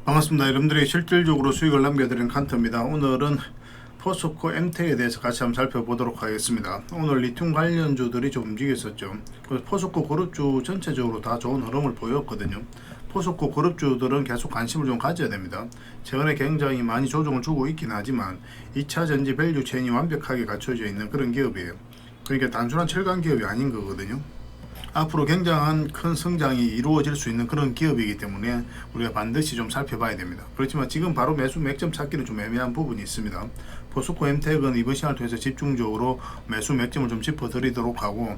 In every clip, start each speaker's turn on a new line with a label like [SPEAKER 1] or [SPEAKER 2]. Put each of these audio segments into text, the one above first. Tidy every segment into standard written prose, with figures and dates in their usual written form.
[SPEAKER 1] 반갑습니다. 여러분들이 실질적으로 수익을 남겨드리는 칸터입니다. 오늘은 포스코 엠텍에 대해서 같이 한번 살펴보도록 하겠습니다. 오늘 리튬 관련주들이 좀 움직였었죠. 포스코 그룹주 전체적으로 다 좋은 흐름을 보였거든요. 포스코 그룹주들은 계속 관심을 좀 가져야 됩니다. 최근에 굉장히 많이 조정을 주고 있긴 하지만 2차 전지 밸류 체인이 완벽하게 갖춰져 있는 그런 기업이에요. 그러니까 단순한 철강 기업이 아닌 거거든요. 앞으로 굉장한 큰 성장이 이루어질 수 있는 그런 기업이기 때문에 우리가 반드시 좀 살펴봐야 됩니다. 그렇지만 지금 바로 매수 맥점 찾기는 좀 애매한 부분이 있습니다. 포스코 엠텍은 이번 시간을 통해서 집중적으로 매수 맥점을 좀 짚어드리도록 하고,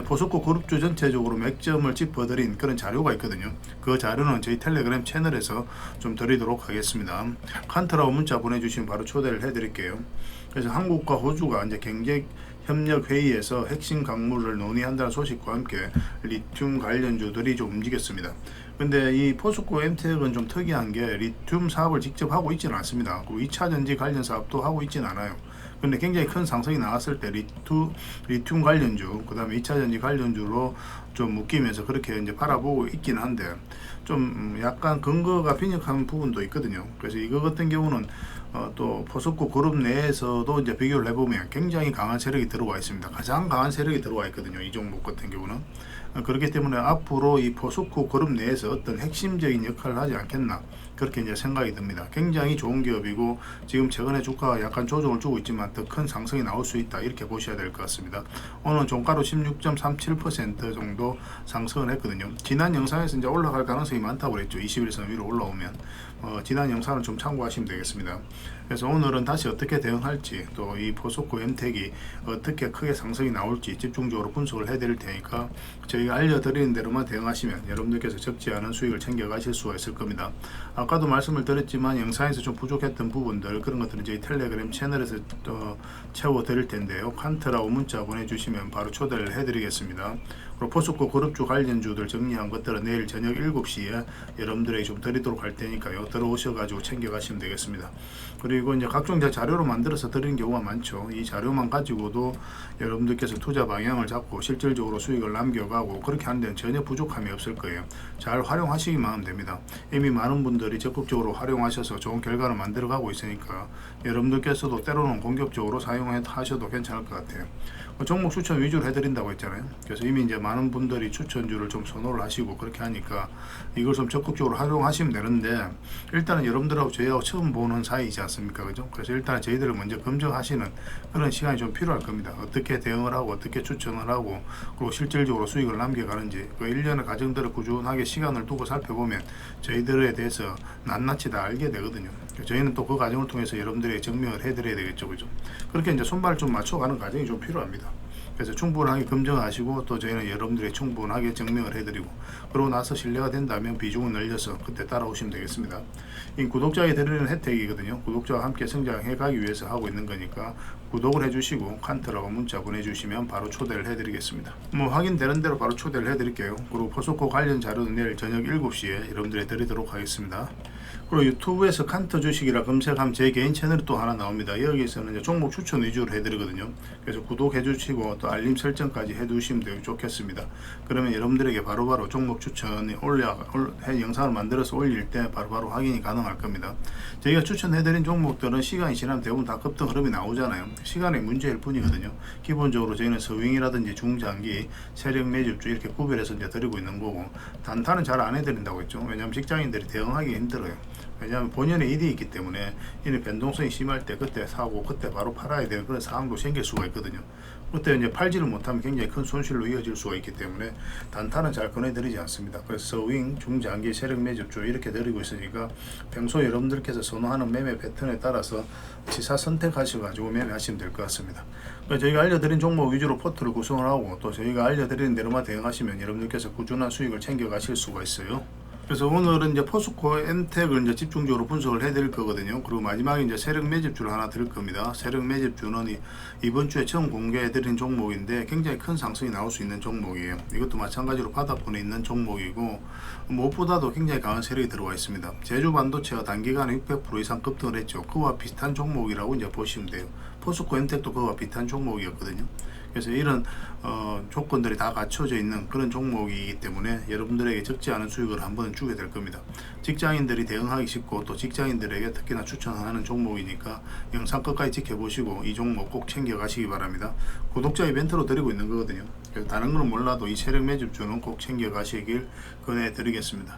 [SPEAKER 1] 포스코 그룹주 전체적으로 맥점을 짚어드린 그런 자료가 있거든요. 그 자료는 저희 텔레그램 채널에서 좀 드리도록 하겠습니다. 칸트라고 문자 보내주시면 바로 초대를 해드릴게요. 그래서 한국과 호주가 이제 경제 협력 회의에서 핵심 강물을 논의한다는 소식과 함께 리튬 관련주들이 좀 움직였습니다. 근데 이 포스코 엠텍은 좀 특이한 게 리튬 사업을 직접 하고 있지는 않습니다. 그 2차 전지 관련 사업도 하고 있지는 않아요. 근데 굉장히 큰 상승이 나왔을 때 리튬 관련주, 그 다음에 2차 전지 관련주로 좀 묶이면서 그렇게 이제 바라보고 있긴 한데, 좀 약간 근거가 빈약한 부분도 있거든요. 그래서 이거 같은 경우는 또 포스코 그룹 내에서도 이제 비교를 해보면 굉장히 강한 세력이 들어와 있습니다. 가장 강한 세력이 들어와 있거든요. 이 종목 같은 경우는. 그렇기 때문에 앞으로 이 포스코 그룹 내에서 어떤 핵심적인 역할을 하지 않겠나, 그렇게 이제 생각이 듭니다. 굉장히 좋은 기업이고 지금 최근에 주가가 약간 조정을 주고 있지만 더 큰 상승이 나올 수 있다, 이렇게 보셔야 될 것 같습니다. 오늘 종가로 16.37% 정도 상승을 했거든요. 지난 영상에서 이제 올라갈 가능성이 많다고 그랬죠. 21선 위로 올라오면 지난 영상을 좀 참고하시면 되겠습니다. 그래서 오늘은 다시 어떻게 대응할지, 또 이 포스코 엠텍이 어떻게 크게 상승이 나올지 집중적으로 분석을 해드릴 테니까 저희가 알려드리는 대로만 대응하시면 여러분들께서 적지 않은 수익을 챙겨가실 수가 있을 겁니다. 아까도 말씀을 드렸지만 영상에서 좀 부족했던 부분들, 그런 것들은 저희 텔레그램 채널에서 채워드릴 텐데요. 칸트라고 문자 보내주시면 바로 초대를 해드리겠습니다. 그리고 포스코 그룹주 관련주들 정리한 것들은 내일 저녁 7시에 여러분들에게 좀 드리도록 할 테니까요. 들어오셔가지고 챙겨가시면 되겠습니다. 그리고 이제 각종 자료로 만들어서 드리는 경우가 많죠. 이 자료만 가지고도 여러분들께서 투자 방향을 잡고 실질적으로 수익을 남겨가고 그렇게 하는 데는 전혀 부족함이 없을 거예요. 잘 활용하시기만 하면 됩니다. 이미 많은 분들이 적극적으로 활용하셔서 좋은 결과를 만들어가고 있으니까 여러분들께서도 때로는 공격적으로 사용하셔도 괜찮을 것 같아요. 종목 추천 위주로 해드린다고 했잖아요. 그래서 이미 이제 많은 분들이 추천주를 좀 선호를 하시고 그렇게 하니까 이걸 좀 적극적으로 활용하시면 되는데, 일단은 여러분들하고 저희하고 처음 보는 사이이지 않습니까? 그죠? 그래서 일단 저희들을 먼저 검증하시는 그런 시간이 좀 필요할 겁니다. 어떻게 대응을 하고 어떻게 추천을 하고 그리고 실질적으로 수익을 남겨가는지, 그 일련의 과정들을 꾸준하게 시간을 두고 살펴보면 저희들에 대해서 낱낱이 다 알게 되거든요. 저희는 또 그 과정을 통해서 여러분들에게 증명을 해드려야 되겠죠. 그죠? 그렇게 이제 손발을 좀 맞춰가는 과정이 좀 필요합니다. 그래서 충분하게 검증하시고 또 저희는 여러분들이 충분하게 증명을 해드리고, 그러고 나서 신뢰가 된다면 비중을 늘려서 그때 따라오시면 되겠습니다. 이 구독자에 드리는 혜택이거든요. 구독자와 함께 성장해 가기 위해서 하고 있는 거니까 구독을 해주시고 칸트라고 문자 보내주시면 바로 초대를 해드리겠습니다. 확인되는 대로 바로 초대를 해드릴게요. 그리고 포스코 관련 자료는 내일 저녁 7시에 여러분들에 드리도록 하겠습니다. 그리고 유튜브에서 칸터 주식이라 검색하면 제 개인 채널이 또 하나 나옵니다. 여기서는 이제 종목 추천 위주로 해드리거든요. 그래서 구독해 주시고 또 알림 설정까지 해두시면 되게 좋겠습니다. 그러면 여러분들에게 바로바로 종목 추천이 영상을 만들어서 올릴 때 바로바로 확인이 가능할 겁니다. 저희가 추천해드린 종목들은 시간이 지나면 대부분 다 급등 흐름이 나오잖아요. 시간의 문제일 뿐이거든요. 기본적으로 저희는 서윙이라든지 중장기, 세력 매집주 이렇게 구별해서 이제 드리고 있는 거고, 단타는 잘 안 해드린다고 했죠. 왜냐하면 직장인들이 대응하기 힘들어요. 왜냐하면 본연의 일이 있기 때문에 이는 변동성이 심할 때 그때 사고 그때 바로 팔아야 되는 그런 상황도 생길 수가 있거든요. 그때 이제 팔지를 못하면 굉장히 큰 손실로 이어질 수가 있기 때문에 단타는 잘 꺼내드리지 않습니다. 그래서 서윙, 중장기, 세력 매집주 이렇게 드리고 있으니까 평소 여러분들께서 선호하는 매매 패턴에 따라서 지사 선택하셔가지고 매매하시면 될 것 같습니다. 저희가 알려드린 종목 위주로 포트를 구성을 하고 또 저희가 알려드리는 대로만 대응하시면 여러분들께서 꾸준한 수익을 챙겨가실 수가 있어요. 그래서 오늘은 이제 포스코 엠텍을 이제 집중적으로 분석을 해드릴 거거든요. 그리고 마지막에 이제 세력 매집주를 하나 드릴 겁니다. 세력 매집주는 이번 주에 처음 공개해드린 종목인데 굉장히 큰 상승이 나올 수 있는 종목이에요. 이것도 마찬가지로 바닥권에 있는 종목이고 무엇보다도 굉장히 강한 세력이 들어와 있습니다. 제주 반도체가 단기간에 600% 이상 급등을 했죠. 그와 비슷한 종목이라고 이제 보시면 돼요. 포스코 엠텍도 그와 비슷한 종목이었거든요. 그래서 이런 조건들이 다 갖춰져 있는 그런 종목이기 때문에 여러분들에게 적지 않은 수익을 한번 주게 될 겁니다. 직장인들이 대응하기 쉽고 또 직장인들에게 특히나 추천하는 종목이니까 영상 끝까지 지켜보시고 이 종목 꼭 챙겨 가시기 바랍니다. 구독자 이벤트로 드리고 있는 거거든요. 그래서 다른 건 몰라도 이 세력 매집주는 꼭 챙겨 가시길 권해드리겠습니다.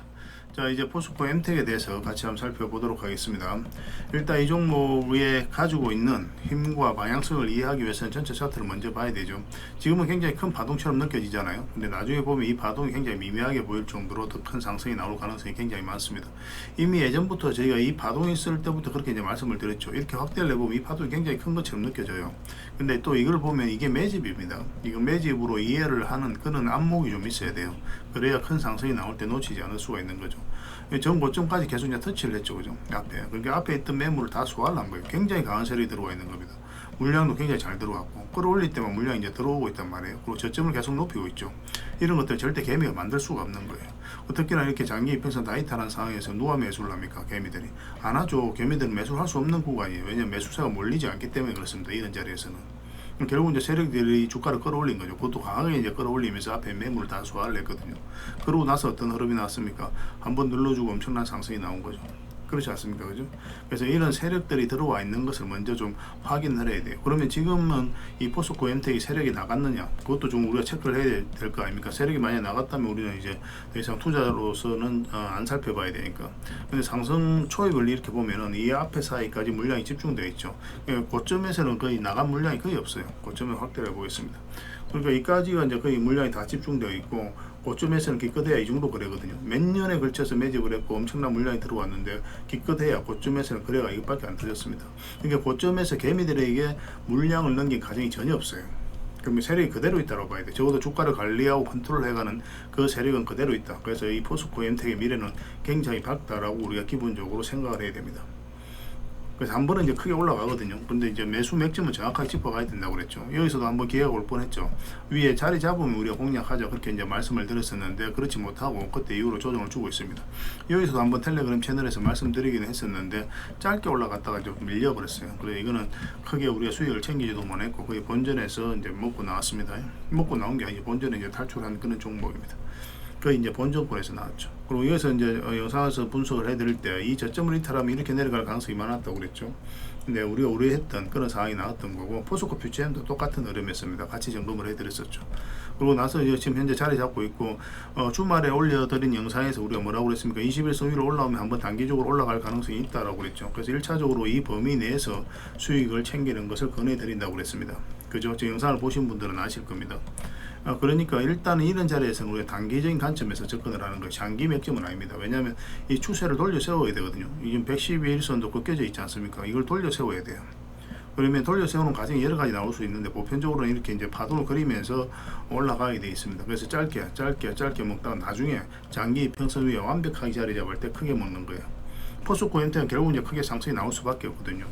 [SPEAKER 1] 자, 이제 포스코 엠텍에 대해서 같이 한번 살펴보도록 하겠습니다. 일단 이 종목에 가지고 있는 힘과 방향성을 이해하기 위해서는 전체 차트를 먼저 봐야 되죠. 지금은 굉장히 큰 파동처럼 느껴지잖아요. 근데 나중에 보면 이 파동이 굉장히 미미하게 보일 정도로 더 큰 상승이 나올 가능성이 굉장히 많습니다. 이미 예전부터 저희가 이 파동이 있을 때부터 그렇게 이제 말씀을 드렸죠. 이렇게 확대를 해보면 이 파동이 굉장히 큰 것처럼 느껴져요. 근데 또 이걸 보면 이게 매집입니다. 이거 매집으로 이해를 하는 그런 안목이 좀 있어야 돼요. 그래야 큰 상승이 나올 때 놓치지 않을 수가 있는 거죠. 전 고점까지 계속 이제 터치를 했죠, 그죠? 앞에. 그러니까 앞에 있던 매물을 다 소화를 한 거예요. 굉장히 강한 세력이 들어와 있는 겁니다. 물량도 굉장히 잘 들어왔고, 끌어올릴 때만 물량이 이제 들어오고 있단 말이에요. 그리고 저점을 계속 높이고 있죠. 이런 것들 절대 개미가 만들 수가 없는 거예요. 특히나 이렇게 장기 이평선 다 이탈한 상황에서 누가 매수를 합니까? 개미들이. 안 하죠. 개미들은 매수를 할 수 없는 구간이에요. 왜냐면 매수세가 몰리지 않기 때문에 그렇습니다. 이런 자리에서는. 결국 이제 세력들이 주가를 끌어올린 거죠. 그것도 강하게 이제 끌어올리면서 앞에 매물을 다 소화를 했거든요. 그러고 나서 어떤 흐름이 나왔습니까? 한번 눌러주고 엄청난 상승이 나온 거죠. 그렇지 않습니까? 그죠? 그래서 이런 세력들이 들어와 있는 것을 먼저 좀 확인을 해야 돼요. 그러면 지금은 이 포스코 엠텍이 세력이 나갔느냐? 그것도 좀 우리가 체크를 해야 될 거 아닙니까? 세력이 만약 나갔다면 우리는 이제 더 이상 투자로서는 안 살펴봐야 되니까. 근데 상승 초입을 이렇게 보면은 이 앞에 사이까지 물량이 집중되어 있죠. 고점에서는 거의 나간 물량이 거의 없어요. 고점을 확대를 해보겠습니다. 그러니까 이까지가 이제 거의 물량이 다 집중되어 있고, 고점에서는 기껏해야 이 정도 거래거든요. 몇 년에 걸쳐서 매집을 했고 엄청난 물량이 들어왔는데 기껏해야 고점에서는 거래가 이것밖에 안 터졌습니다. 그러니까 고점에서 개미들에게 물량을 넘긴 가정이 전혀 없어요. 그러면 세력이 그대로 있다고 봐야 돼. 적어도 주가를 관리하고 컨트롤 해가는 그 세력은 그대로 있다. 그래서 이 포스코 엠텍의 미래는 굉장히 밝다라고 우리가 기본적으로 생각을 해야 됩니다. 그래서 한 번은 이제 크게 올라가거든요. 근데 이제 매수 맥점은 정확하게 짚어가야 된다고 그랬죠. 여기서도 한번 기회가 올 뻔했죠. 위에 자리 잡으면 우리가 공략하자 그렇게 이제 말씀을 드렸었는데 그렇지 못하고 그때 이후로 조정을 주고 있습니다. 여기서도 한번 텔레그램 채널에서 말씀드리기는 했었는데 짧게 올라갔다가 좀 밀려버렸어요. 그래서 이거는 크게 우리가 수익을 챙기지도 못했고 거의 본전에서 이제 먹고 나왔습니다. 먹고 나온 게 아니고 본전에 이제 탈출한 그런 종목입니다. 거의 이제 본전권에서 나왔죠. 그리고 여기서 이제 영상에서 분석을 해드릴 때 이 저점을 이탈하면 이렇게 내려갈 가능성이 많았다고 그랬죠. 근데 우리가 우려했던 그런 상황이 나왔던 거고, 포스코 퓨처엠도 똑같은 흐름이었습니다. 같이 점검을 해드렸었죠. 그리고 나서 이제 지금 현재 자리 잡고 있고, 주말에 올려드린 영상에서 우리가 뭐라고 그랬습니까? 21선 위로 올라오면 한번 단기적으로 올라갈 가능성이 있다라고 그랬죠. 그래서 1차적으로 이 범위 내에서 수익을 챙기는 것을 권해드린다고 그랬습니다. 그죠? 저 영상을 보신 분들은 아실 겁니다. 그러니까 일단은 이런 자리에서는 우리가 단기적인 관점에서 접근을 하는 거예요. 장기 맥점은 아닙니다. 왜냐하면 이 추세를 돌려 세워야 되거든요. 지금 112일선도 꺾여져 있지 않습니까? 이걸 돌려 세워야 돼요. 그러면 돌려 세우는 과정이 여러 가지 나올 수 있는데 보편적으로는 이렇게 이제 파동을 그리면서 올라가게 되어 있습니다. 그래서 짧게 먹다가 나중에 장기 평선 위에 완벽하게 자리 잡을 때 크게 먹는 거예요. 포스코 엠텍은 결국 이제 크게 상승이 나올 수밖에 없거든요.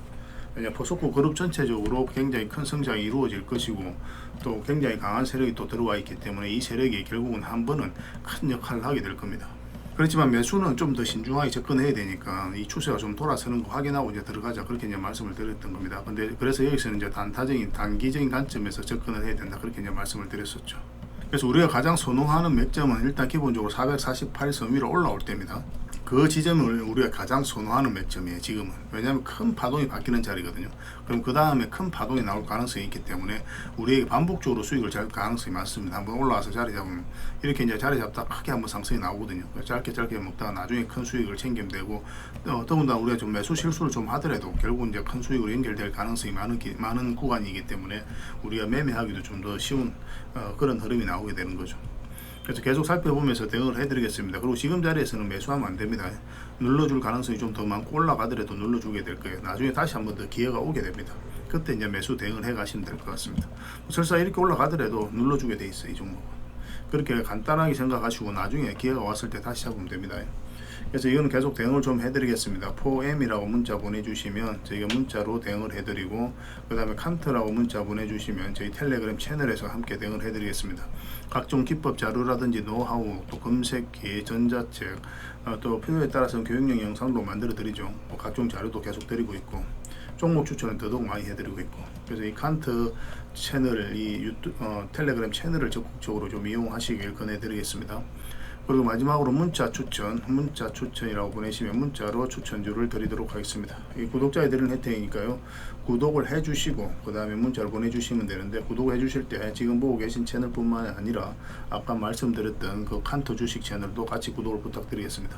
[SPEAKER 1] 왜냐하면 포스코 그룹 전체적으로 굉장히 큰 성장이 이루어질 것이고 또 굉장히 강한 세력이 또 들어와 있기 때문에 이 세력이 결국은 한 번은 큰 역할을 하게 될 겁니다. 그렇지만 매수는 좀 더 신중하게 접근해야 되니까 이 추세가 좀 돌아서는 거 확인하고 이제 들어가자 그렇게 이제 말씀을 드렸던 겁니다. 근데 그래서 여기서는 이제 단기적인 관점에서 접근을 해야 된다 그렇게 이제 말씀을 드렸었죠. 그래서 우리가 가장 선호하는 맥점은 일단 기본적으로 448선 위로 올라올 때입니다. 그 지점을 우리가 가장 선호하는 맥점이에요. 지금은. 왜냐하면 큰 파동이 바뀌는 자리거든요. 그럼 그 다음에 큰 파동이 나올 가능성이 있기 때문에 우리에게 반복적으로 수익을 잡을 가능성이 많습니다. 한번 올라와서 자리 잡으면 이렇게 이제 자리 잡다 크게 한번 상승이 나오거든요. 짧게 먹다가 나중에 큰 수익을 챙기면 되고, 더군다나 우리가 좀 매수 실수를 좀 하더라도 결국 이제 큰 수익으로 연결될 가능성이 많은 구간이기 때문에 우리가 매매하기도 좀 더 쉬운 그런 흐름이 나오게 되는 거죠. 그래서 계속 살펴보면서 대응을 해드리겠습니다. 그리고 지금 자리에서는 매수하면 안 됩니다. 눌러줄 가능성이 좀 더 많고 올라가더라도 눌러주게 될 거예요. 나중에 다시 한번 더 기회가 오게 됩니다. 그때 이제 매수 대응을 해 가시면 될 것 같습니다. 설사 이렇게 올라가더라도 눌러주게 돼 있어요. 이 종목은. 그렇게 간단하게 생각하시고 나중에 기회가 왔을 때 다시 잡으면 됩니다. 그래서 이거는 계속 대응을 좀 해드리겠습니다. 4M이라고 문자 보내주시면 저희가 문자로 대응을 해드리고, 그 다음에 칸트라고 문자 보내주시면 저희 텔레그램 채널에서 함께 대응을 해드리겠습니다. 각종 기법 자료라든지 노하우, 또 검색기, 전자책, 또 필요에 따라서 교육용 영상도 만들어 드리죠. 각종 자료도 계속 드리고 있고, 종목 추천은 더더욱 많이 해드리고 있고, 그래서 이 칸트 채널을 텔레그램 채널을 적극적으로 좀 이용하시길 권해드리겠습니다. 그리고 마지막으로 문자 추천이라고 보내시면 문자로 추천주를 드리도록 하겠습니다. 이 구독자에 드리는 혜택이니까요. 구독을 해주시고 그 다음에 문자를 보내주시면 되는데, 구독을 해주실 때 지금 보고 계신 채널뿐만 아니라 아까 말씀드렸던 그 칸토 주식 채널도 같이 구독을 부탁드리겠습니다.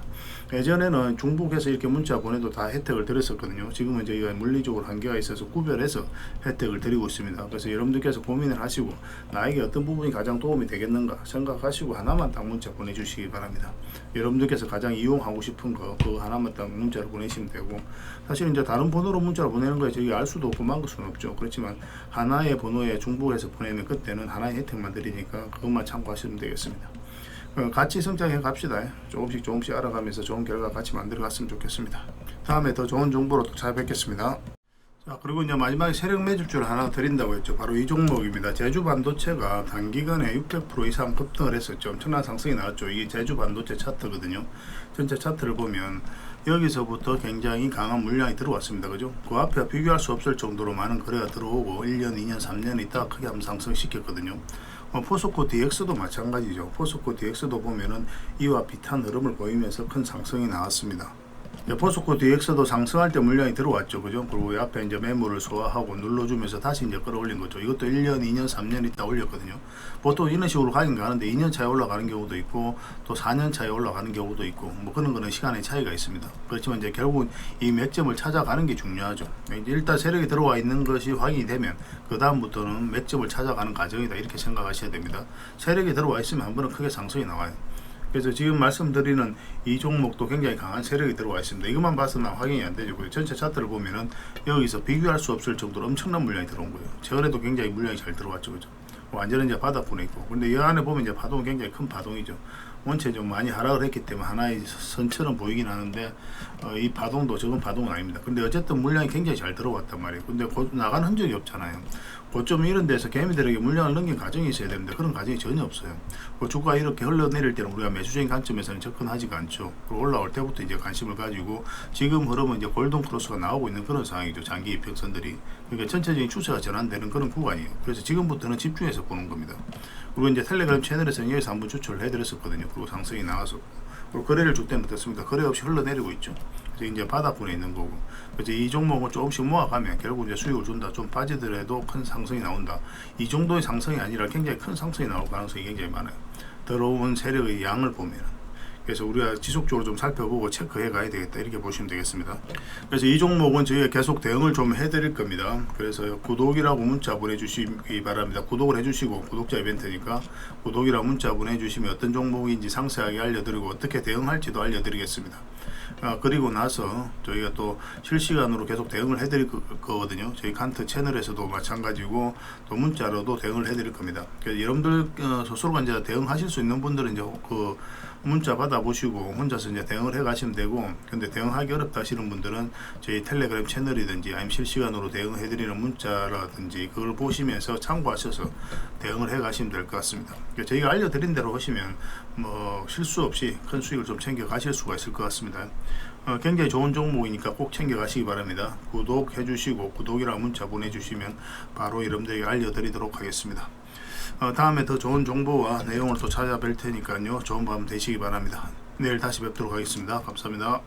[SPEAKER 1] 예전에는 중복해서 이렇게 문자 보내도 다 혜택을 드렸었거든요. 지금은 저희가 물리적으로 한계가 있어서 구별해서 혜택을 드리고 있습니다. 그래서 여러분들께서 고민을 하시고 나에게 어떤 부분이 가장 도움이 되겠는가 생각하시고 하나만 딱 문자 보내주시기 바랍니다. 여러분들께서 가장 이용하고 싶은 거 그거 하나만 딱 문자로 보내시면 되고, 사실 이제 다른 번호로 문자로 보내는 거에 저희가 알 수도 없고 막을 수는 없죠. 그렇지만 하나의 번호에 중복해서 보내면 그때는 하나의 혜택만 드리니까 그것만 참고하시면 되겠습니다. 같이 성장해 갑시다. 조금씩 알아가면서 좋은 결과 같이 만들어 갔으면 좋겠습니다. 다음에 더 좋은 정보로 또 찾아뵙겠습니다. 자, 그리고 이제 마지막에 세력 매집주를 하나 드린다고 했죠. 바로 이 종목입니다. 제주 반도체가 단기간에 600% 이상 급등을 했었죠. 엄청난 상승이 나왔죠. 이게 제주 반도체 차트거든요. 전체 차트를 보면 여기서부터 굉장히 강한 물량이 들어왔습니다. 그죠? 그 앞에 비교할 수 없을 정도로 많은 거래가 들어오고 1년, 2년, 3년 있다가 크게 한번 상승시켰거든요. 포스코 DX도 마찬가지죠. 포스코 DX도 보면은 이와 비슷한 흐름을 보이면서 큰 상승이 나왔습니다. 포스코 DX도 상승할 때 물량이 들어왔죠. 그죠? 그리고 옆에 이제 매물을 소화하고 눌러주면서 다시 이제 끌어올린 거죠. 이것도 1년, 2년, 3년 있다 올렸거든요. 보통 이런 식으로 가긴 가는데 2년 차에 올라가는 경우도 있고 또 4년 차에 올라가는 경우도 있고, 뭐 그런 거는 시간의 차이가 있습니다. 그렇지만 이제 결국은 이 맥점을 찾아가는 게 중요하죠. 일단 세력이 들어와 있는 것이 확인이 되면 그 다음부터는 맥점을 찾아가는 과정이다, 이렇게 생각하셔야 됩니다. 세력이 들어와 있으면 한 번은 크게 상승이 나와요. 그래서 지금 말씀드리는 이 종목도 굉장히 강한 세력이 들어와 있습니다. 이것만 봐서는 확인이 안 되죠. 전체 차트를 보면은 여기서 비교할 수 없을 정도로 엄청난 물량이 들어온 거예요. 최근에도 굉장히 물량이 잘 들어왔죠. 그죠? 완전히 이제 바닥권에 있고. 근데 이 안에 보면 이제 파동은 굉장히 큰 파동이죠. 원체 좀 많이 하락을 했기 때문에 하나의 선처럼 보이긴 하는데, 이 파동도 적은 파동은 아닙니다. 근데 어쨌든 물량이 굉장히 잘 들어왔단 말이에요. 근데 나가는 흔적이 없잖아요. 고점 이런 데서 개미들에게 물량을 넘긴 과정이 있어야 되는데 그런 과정이 전혀 없어요. 주가 이렇게 흘러내릴 때는 우리가 매수적인 관점에서는 접근하지가 않죠. 그리고 올라올 때부터 이제 관심을 가지고 지금 흐름은 이제 골든 크로스가 나오고 있는 그런 상황이죠. 장기 이평선들이. 그러니까 전체적인 추세가 전환되는 그런 구간이에요. 그래서 지금부터는 집중해서 보는 겁니다. 그리고 이제 텔레그램 채널에서는 여기서 한번 추천을 해드렸었거든요. 그리고 상승이 나와서. 그리고 거래를 줄 때는 어떻습니까? 거래 없이 흘러내리고 있죠. 그래서 이제 바닥권에 있는 거고. 그래서 이 종목을 조금씩 모아가면 결국 이제 수익을 준다. 좀 빠지더라도 큰 상승이 나온다. 이 정도의 상승이 아니라 굉장히 큰 상승이 나올 가능성이 굉장히 많아요. 들어온 세력의 양을 보면. 그래서 우리가 지속적으로 좀 살펴보고 체크해 가야 되겠다, 이렇게 보시면 되겠습니다. 그래서 이 종목은 저희가 계속 대응을 좀 해드릴 겁니다. 그래서 구독이라고 문자 보내주시기 바랍니다. 구독을 해주시고, 구독자 이벤트니까 구독이라고 문자 보내주시면 어떤 종목인지 상세하게 알려드리고 어떻게 대응할지도 알려드리겠습니다. 그리고 나서 저희가 또 실시간으로 계속 대응을 해드릴 거거든요. 저희 칸트 채널에서도 마찬가지고 또 문자로도 대응을 해드릴 겁니다. 그래서 여러분들 스스로가 이제 대응하실 수 있는 분들은 이제 그 문자 받아보시고 혼자서 이제 대응을 해 가시면 되고, 근데 대응하기 어렵다 하시는 분들은 저희 텔레그램 채널이든지 아니면 실시간으로 대응해 드리는 문자라든지 그걸 보시면서 참고하셔서 대응을 해 가시면 될 것 같습니다. 그러니까 저희가 알려드린 대로 하시면 뭐 실수 없이 큰 수익을 좀 챙겨 가실 수가 있을 것 같습니다. 굉장히 좋은 종목이니까 꼭 챙겨 가시기 바랍니다. 구독해 주시고 구독이라고 문자 보내주시면 바로 여러분들에게 알려드리도록 하겠습니다. 다음에 더 좋은 정보와 내용을 또 찾아뵐 테니까요. 좋은 밤 되시기 바랍니다. 내일 다시 뵙도록 하겠습니다. 감사합니다.